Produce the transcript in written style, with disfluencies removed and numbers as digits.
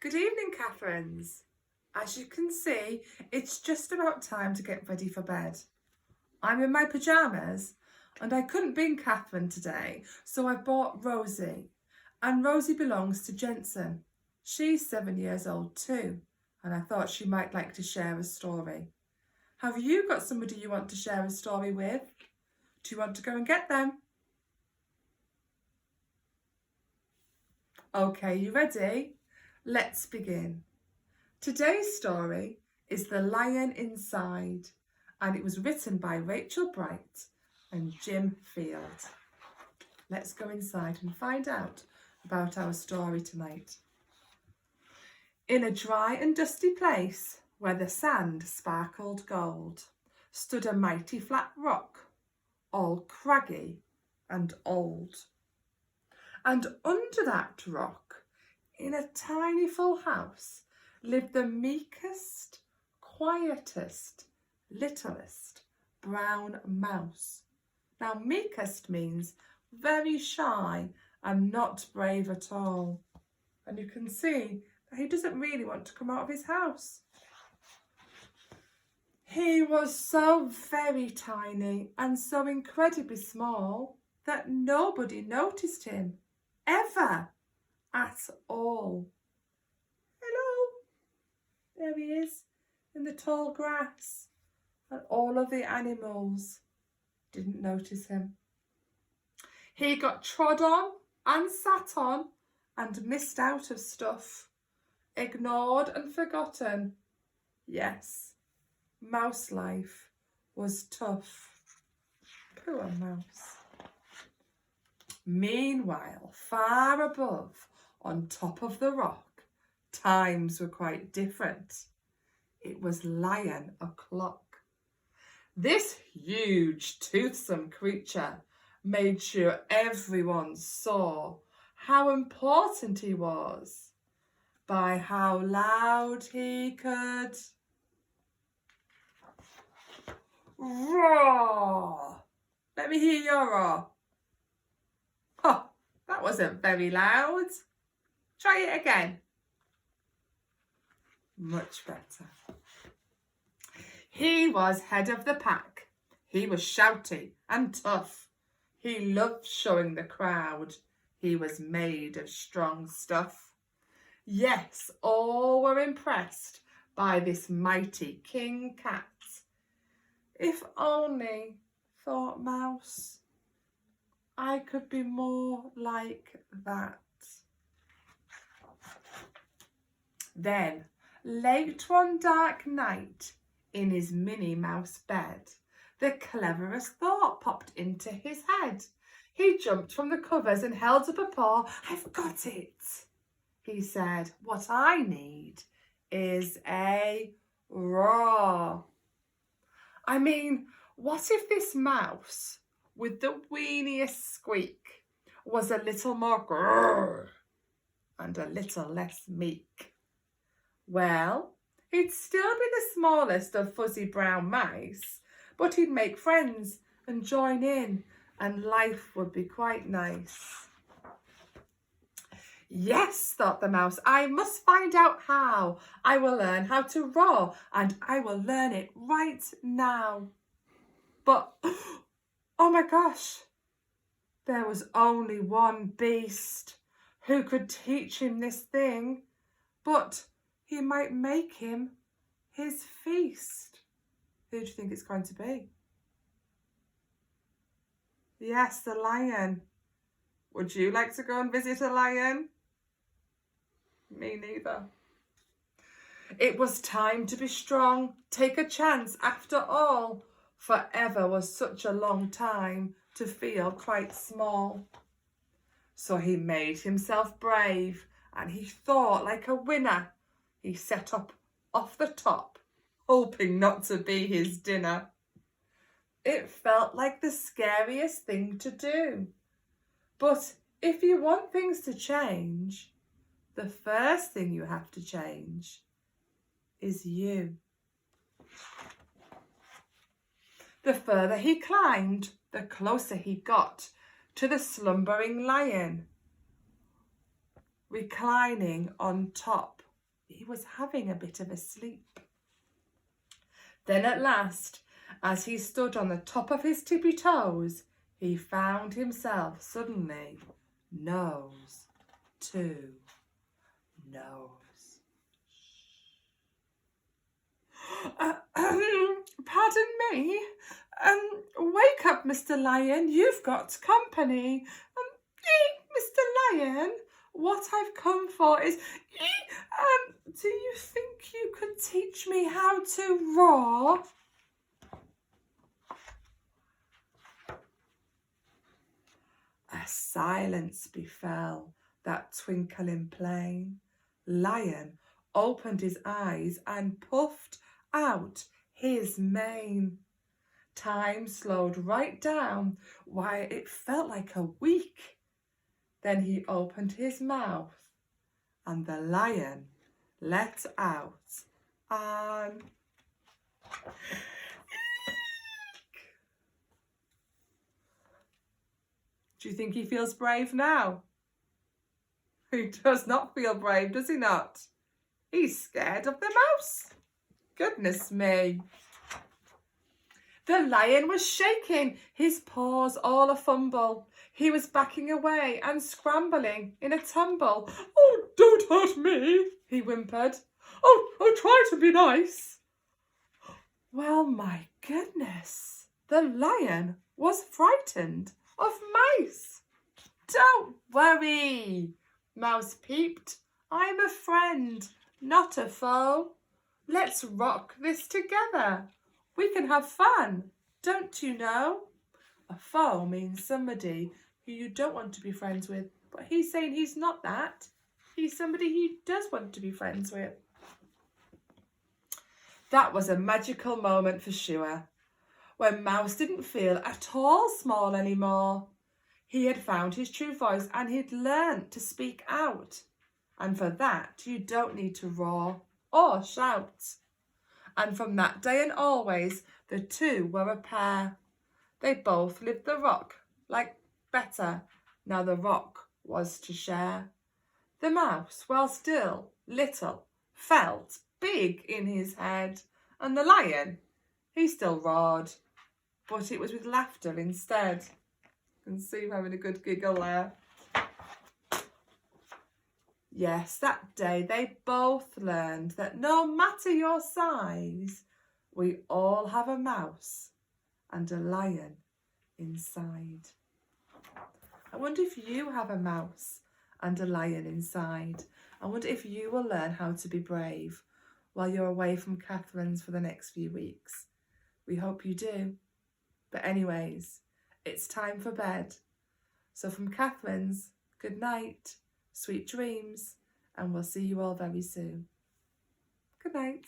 Good evening, Catherines. As you can see, it's just about time to get ready for bed. I'm in my pyjamas and I couldn't bring Catherine today, so I bought Rosie. And Rosie belongs to Jensen. She's 7 years old too, and I thought she might like to share a story. Have you got somebody you want to share a story with? Do you want to go and get them? Okay, you ready? Let's begin. Today's story is The Lion Inside, and it was written by Rachel Bright and Jim Field. Let's go inside and find out about our story tonight. In a dry and dusty place where the sand sparkled gold stood a mighty flat rock, all craggy and old. And under that rock, in a tiny full house, lived the meekest, quietest, littlest brown mouse. Now, meekest means very shy and not brave at all. And you can see that he doesn't really want to come out of his house. He was so very tiny and so incredibly small that nobody noticed him, ever, at all. Hello, there he is in the tall grass, and all of the animals didn't notice him. He got trod on and sat on and missed out of stuff, ignored and forgotten. Yes, mouse life was tough. Poor mouse. Meanwhile, far above, on top of the rock, times were quite different. It was 9:00. This huge, toothsome creature made sure everyone saw how important he was by how loud he could roar. Let me hear your roar. Oh, that wasn't very loud. Try it again. Much better. He was head of the pack. He was shouty and tough. He loved showing the crowd he was made of strong stuff. Yes, all were impressed by this mighty King Cat. If only, thought Mouse, I could be more like that. Then, late one dark night, in his Minnie Mouse bed, the cleverest thought popped into his head. He jumped from the covers and held up a paw. I've got it, he said. What I need is a roar. I mean, what if this mouse with the weeniest squeak was a little more grrr and a little less meek? Well, he'd still be the smallest of fuzzy brown mice, but he'd make friends and join in, and life would be quite nice. Yes, thought the mouse, I must find out how. I will learn how to roar, and I will learn it right now. But, oh my gosh, there was only one beast who could teach him this thing, but he might make him his feast. Who do you think it's going to be? Yes, the lion. Would you like to go and visit a lion? Me neither. It was time to be strong, take a chance after all. Forever was such a long time to feel quite small. So he made himself brave and he thought like a winner. He set up off the top, hoping not to be his dinner. It felt like the scariest thing to do. But if you want things to change, the first thing you have to change is you. The further he climbed, the closer he got to the slumbering lion, reclining on top he was having a bit of a sleep. Then at last, as he stood on the top of his tippy toes, he found himself suddenly nose to nose. Pardon me. Wake up, Mr. Lion. You've got company. Mr. Lion, what I've come for is, do you think you could teach me how to roar? A silence befell that twinkling plain. Lion opened his eyes and puffed out his mane. Time slowed right down, why it felt like a week. Then he opened his mouth and the lion let out an Do you think he feels brave now? He does not feel brave, does he not? He's scared of the mouse. Goodness me. The lion was shaking, his paws all a fumble. He was backing away and scrambling in a tumble. Oh, don't hurt me, he whimpered. Oh, try to be nice. Well, my goodness, the lion was frightened of mice. Don't worry, Mouse peeped. I'm a friend, not a foe. Let's rock this together. We can have fun, don't you know? A foe means somebody who you don't want to be friends with, but he's saying he's not that. He's somebody he does want to be friends with. That was a magical moment for sure, when Mouse didn't feel at all small anymore. He had found his true voice and he'd learnt to speak out. And for that, you don't need to roar or shout. And from that day and always, the two were a pair. They both lived the rock like better. Now the rock was to share. The mouse, while still little, felt big in his head. And the lion, he still roared, but it was with laughter instead. You can see him having a good giggle there. Yes, that day they both learned that no matter your size, we all have a mouse and a lion inside. I wonder if you have a mouse and a lion inside. I wonder if you will learn how to be brave while you're away from Catherine's for the next few weeks. We hope you do. But anyways, it's time for bed. So from Catherine's, good night, sweet dreams, and we'll see you all very soon. Good night.